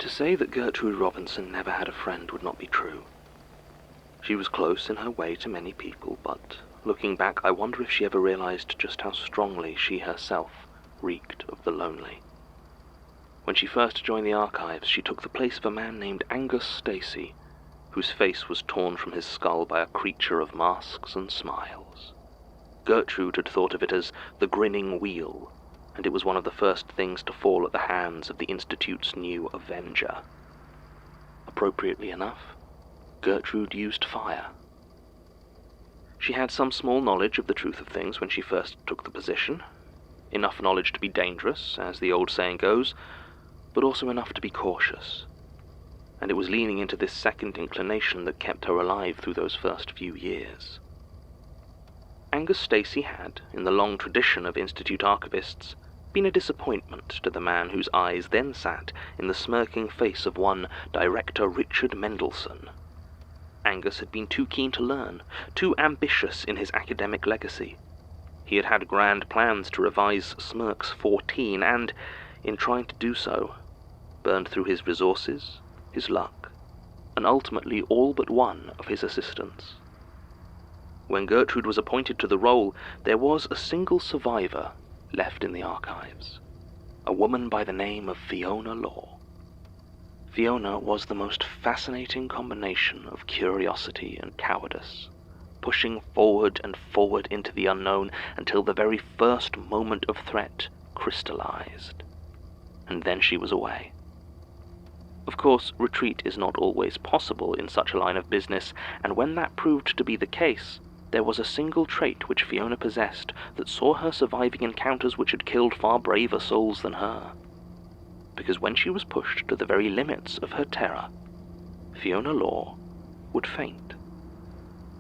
To say that Gertrude Robinson never had a friend would not be true. She was close in her way to many people, but looking back, I wonder if she ever realized just how strongly she herself reeked of the lonely. When she first joined the Archives, she took the place of a man named Angus Stacy, whose face was torn from his skull by a creature of masks and smiles. Gertrude had thought of it as the grinning wheel, and it was one of the first things to fall at the hands of the Institute's new Avenger. Appropriately enough, Gertrude used fire. She had some small knowledge of the truth of things when she first took the position, enough knowledge to be dangerous, as the old saying goes, but also enough to be cautious. And it was leaning into this second inclination that kept her alive through those first few years. Angus Stacy had, in the long tradition of Institute archivists, been a disappointment to the man whose eyes then sat in the smirking face of one Director Richard Mendelsohn. Angus had been too keen to learn, too ambitious in his academic legacy. He had had grand plans to revise Smirk's 14 and, in trying to do so, burned through his resources, his luck, and ultimately all but one of his assistants. When Gertrude was appointed to the role, there was a single survivor left in the Archives, a woman by the name of Fiona Law. Fiona was the most fascinating combination of curiosity and cowardice, pushing forward and forward into the unknown until the very first moment of threat crystallized. And then she was away. Of course, retreat is not always possible in such a line of business, and when that proved to be the case, there was a single trait which Fiona possessed that saw her surviving encounters which had killed far braver souls than her. Because when she was pushed to the very limits of her terror, Fiona Law would faint.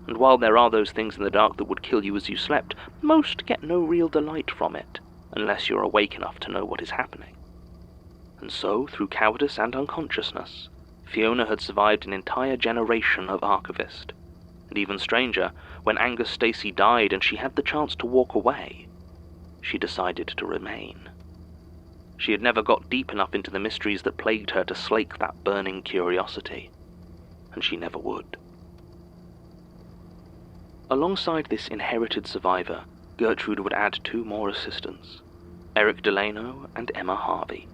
And while there are those things in the dark that would kill you as you slept, most get no real delight from it, unless you're awake enough to know what is happening. And so, through cowardice and unconsciousness, Fiona had survived an entire generation of archivists. And even stranger, when Angus Stacy died and she had the chance to walk away, she decided to remain. She had never got deep enough into the mysteries that plagued her to slake that burning curiosity, and she never would. Alongside this inherited survivor, Gertrude would add two more assistants, Eric Delano and Emma Harvey.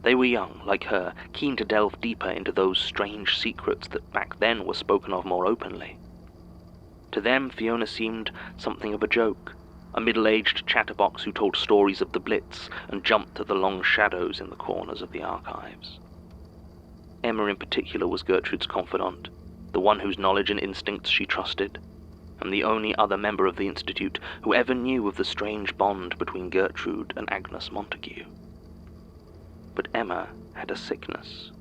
They were young, like her, keen to delve deeper into those strange secrets that back then were spoken of more openly. To them, Fiona seemed something of a joke, a middle-aged chatterbox who told stories of the Blitz and jumped at the long shadows in the corners of the Archives. Emma in particular was Gertrude's confidant, the one whose knowledge and instincts she trusted, and the only other member of the Institute who ever knew of the strange bond between Gertrude and Agnes Montague. But Emma had a sickness.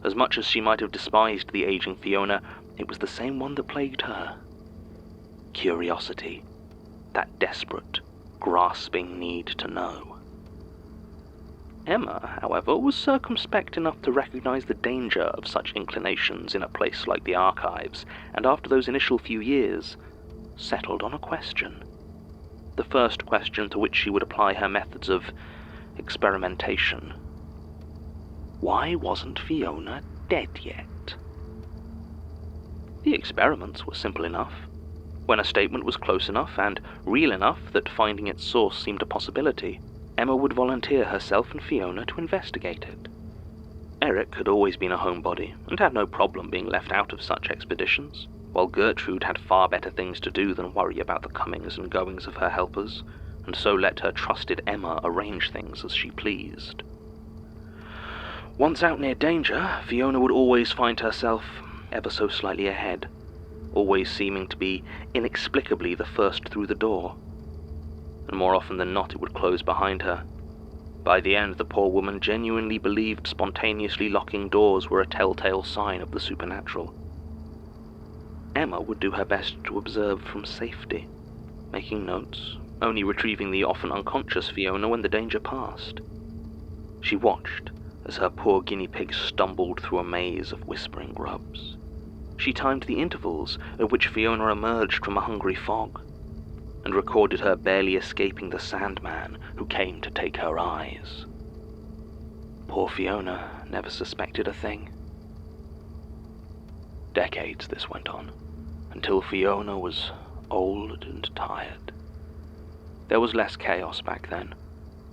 As much as she might have despised the aging Fiona, it was the same one that plagued her. Curiosity. That desperate, grasping need to know. Emma, however, was circumspect enough to recognize the danger of such inclinations in a place like the Archives, and after those initial few years, settled on a question. The first question to which she would apply her methods of experimentation. Why wasn't Fiona dead yet? The experiments were simple enough. When a statement was close enough and real enough that finding its source seemed a possibility, Emma would volunteer herself and Fiona to investigate it. Eric had always been a homebody and had no problem being left out of such expeditions, while Gertrude had far better things to do than worry about the comings and goings of her helpers, and so let her trusted Emma arrange things as she pleased. Once out near danger, Fiona would always find herself ever so slightly ahead, always seeming to be inexplicably the first through the door. And more often than not it would close behind her. By the end, the poor woman genuinely believed spontaneously locking doors were a telltale sign of the supernatural. Emma would do her best to observe from safety, making notes, only retrieving the often unconscious Fiona when the danger passed. She watched as her poor guinea pig stumbled through a maze of whispering grubs. She timed the intervals at which Fiona emerged from a hungry fog, and recorded her barely escaping the Sandman who came to take her eyes. Poor Fiona never suspected a thing. Decades this went on, until Fiona was old and tired. There was less chaos back then.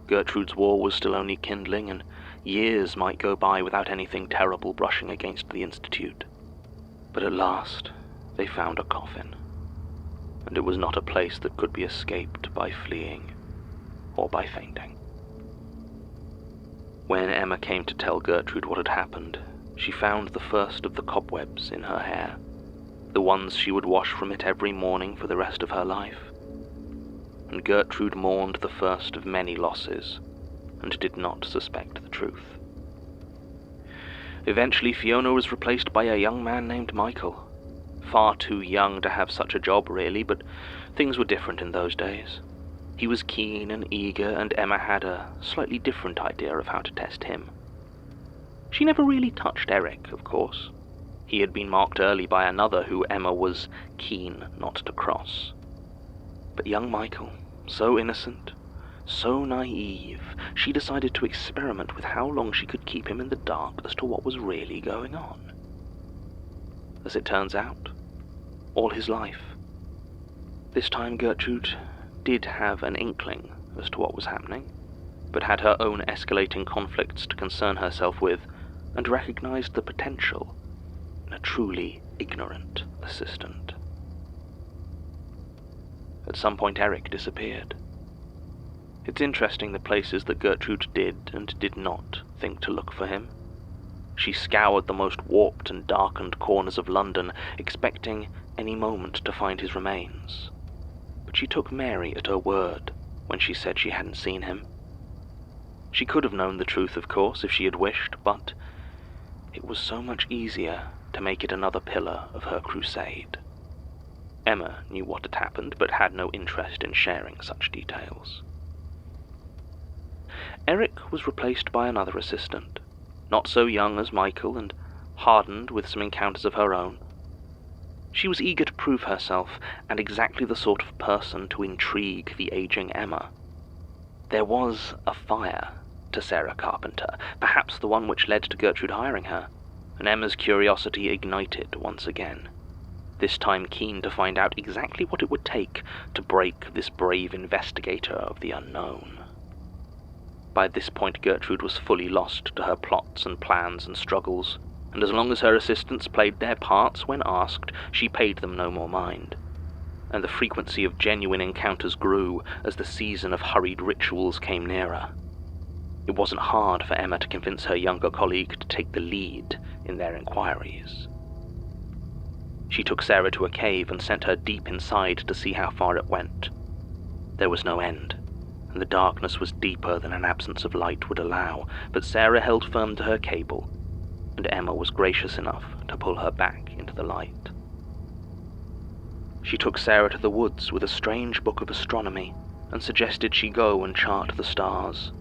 Gertrude's war was still only kindling, and years might go by without anything terrible brushing against the Institute. But at last, they found a coffin, and it was not a place that could be escaped by fleeing or by fainting. When Emma came to tell Gertrude what had happened, she found the first of the cobwebs in her hair, the ones she would wash from it every morning for the rest of her life. And Gertrude mourned the first of many losses, and did not suspect the truth. Eventually, Fiona was replaced by a young man named Michael. Far too young to have such a job, really, but things were different in those days. He was keen and eager, and Emma had a slightly different idea of how to test him. She never really touched Eric, of course. He had been marked early by another who Emma was keen not to cross. But young Michael, so innocent, so naive, she decided to experiment with how long she could keep him in the dark as to what was really going on. As it turns out, all his life. This time Gertrude did have an inkling as to what was happening, but had her own escalating conflicts to concern herself with, and recognized the potential in a truly ignorant assistant. At some point Eric disappeared. It's interesting the places that Gertrude did and did not think to look for him. She scoured the most warped and darkened corners of London, expecting any moment to find his remains. But she took Mary at her word when she said she hadn't seen him. She could have known the truth, of course, if she had wished, but it was so much easier to make it another pillar of her crusade. Emma knew what had happened, but had no interest in sharing such details. Eric was replaced by another assistant, not so young as Michael and hardened with some encounters of her own. She was eager to prove herself, and exactly the sort of person to intrigue the aging Emma. There was a fire to Sarah Carpenter, perhaps the one which led to Gertrude hiring her, and Emma's curiosity ignited once again, this time keen to find out exactly what it would take to break this brave investigator of the unknown. By this point Gertrude was fully lost to her plots and plans and struggles, and as long as her assistants played their parts when asked, she paid them no more mind. And the frequency of genuine encounters grew as the season of hurried rituals came nearer. It wasn't hard for Emma to convince her younger colleague to take the lead in their inquiries. She took Sarah to a cave and sent her deep inside to see how far it went. There was no end, and the darkness was deeper than an absence of light would allow, but Sarah held firm to her cable, and Emma was gracious enough to pull her back into the light. She took Sarah to the woods with a strange book of astronomy, and suggested she go and chart the stars.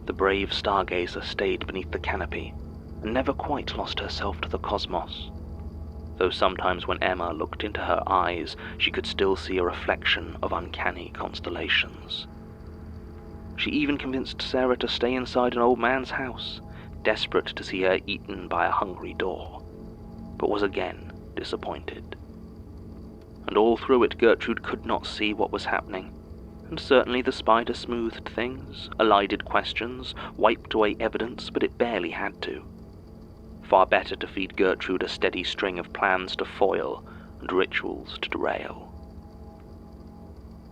The brave stargazer stayed beneath the canopy, and never quite lost herself to the cosmos, though sometimes when Emma looked into her eyes, she could still see a reflection of uncanny constellations. She even convinced Sarah to stay inside an old man's house, desperate to see her eaten by a hungry daw, but was again disappointed. And all through it Gertrude could not see what was happening, and certainly the spider smoothed things, elided questions, wiped away evidence, but it barely had to. Far better to feed Gertrude a steady string of plans to foil and rituals to derail.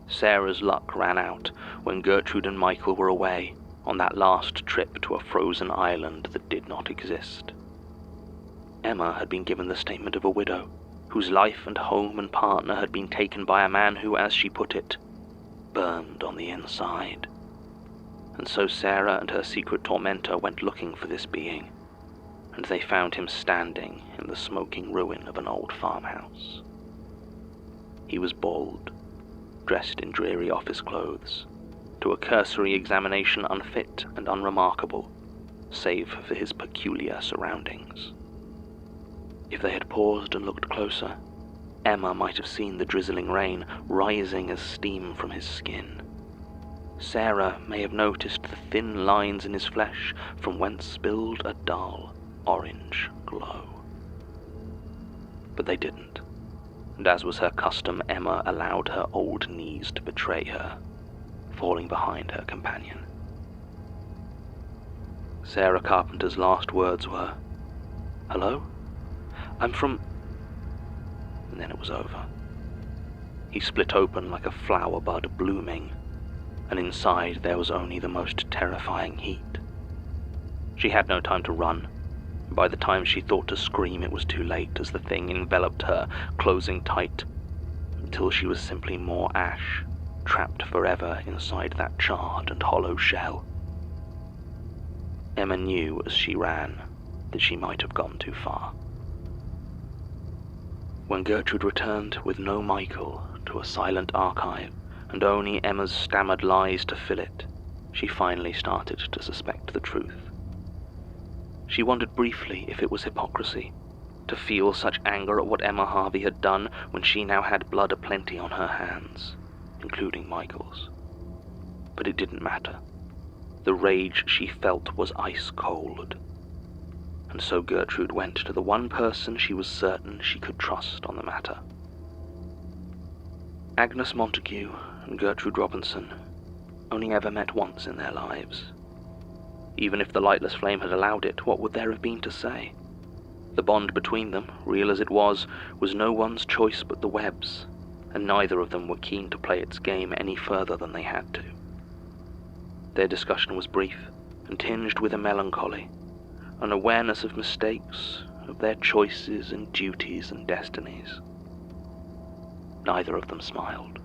Sarah's luck ran out when Gertrude and Michael were away on that last trip to a frozen island that did not exist. Emma had been given the statement of a widow, whose life and home and partner had been taken by a man who, as she put it, burned on the inside. And so Sarah and her secret tormentor went looking for this being, and they found him standing in the smoking ruin of an old farmhouse. He was bald, dressed in dreary office clothes, to a cursory examination unfit and unremarkable, save for his peculiar surroundings. If they had paused and looked closer, Emma might have seen the drizzling rain rising as steam from his skin. Sarah may have noticed the thin lines in his flesh from whence spilled a dull orange glow. But they didn't, and as was her custom, Emma allowed her old knees to betray her, falling behind her companion. Sarah Carpenter's last words were, "Hello? I'm from..." And then it was over. He split open like a flower bud blooming, and inside there was only the most terrifying heat. She had no time to run. By the time she thought to scream, it was too late, as the thing enveloped her, closing tight, until she was simply more ash, trapped forever inside that charred and hollow shell. Emma knew as she ran that she might have gone too far. When Gertrude returned with no Michael to a silent archive, and only Emma's stammered lies to fill it, she finally started to suspect the truth. She wondered briefly if it was hypocrisy, to feel such anger at what Emma Harvey had done when she now had blood aplenty on her hands, including Michael's. But it didn't matter. The rage she felt was ice cold. And so Gertrude went to the one person she was certain she could trust on the matter. Agnes Montague and Gertrude Robinson only ever met once in their lives. Even if the lightless flame had allowed it, what would there have been to say? The bond between them, real as it was no one's choice but the Webbs, and neither of them were keen to play its game any further than they had to. Their discussion was brief and tinged with a melancholy, an awareness of mistakes, of their choices and duties and destinies. Neither of them smiled,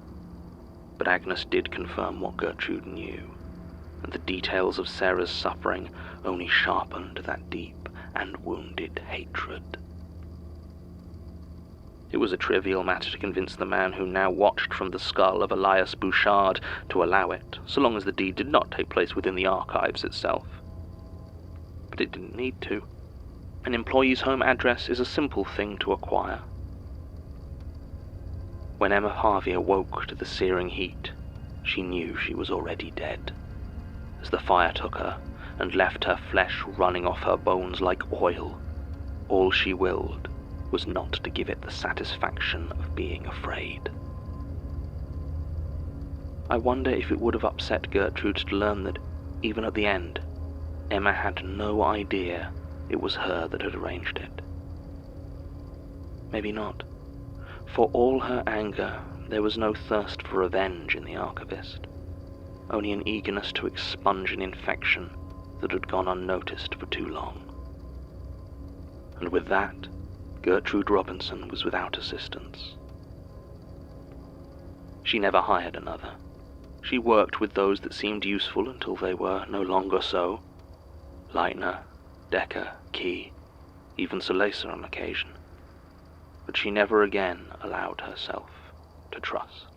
but Agnes did confirm what Gertrude knew, and the details of Sarah's suffering only sharpened that deep and wounded hatred. It was a trivial matter to convince the man who now watched from the skull of Elias Bouchard to allow it, so long as the deed did not take place within the archives itself. But it didn't need to. An employee's home address is a simple thing to acquire. When Emma Harvey awoke to the searing heat, she knew she was already dead, as the fire took her and left her flesh running off her bones like oil. All she willed was not to give it the satisfaction of being afraid. I wonder if it would have upset Gertrude to learn that, even at the end, Emma had no idea it was her that had arranged it. Maybe not. For all her anger, there was no thirst for revenge in the Archivist, only an eagerness to expunge an infection that had gone unnoticed for too long. And with that, Gertrude Robinson was without assistance. She never hired another. She worked with those that seemed useful until they were no longer so. Leitner, Decker, Key, even Solacer on occasion. But she never again allowed herself to trust.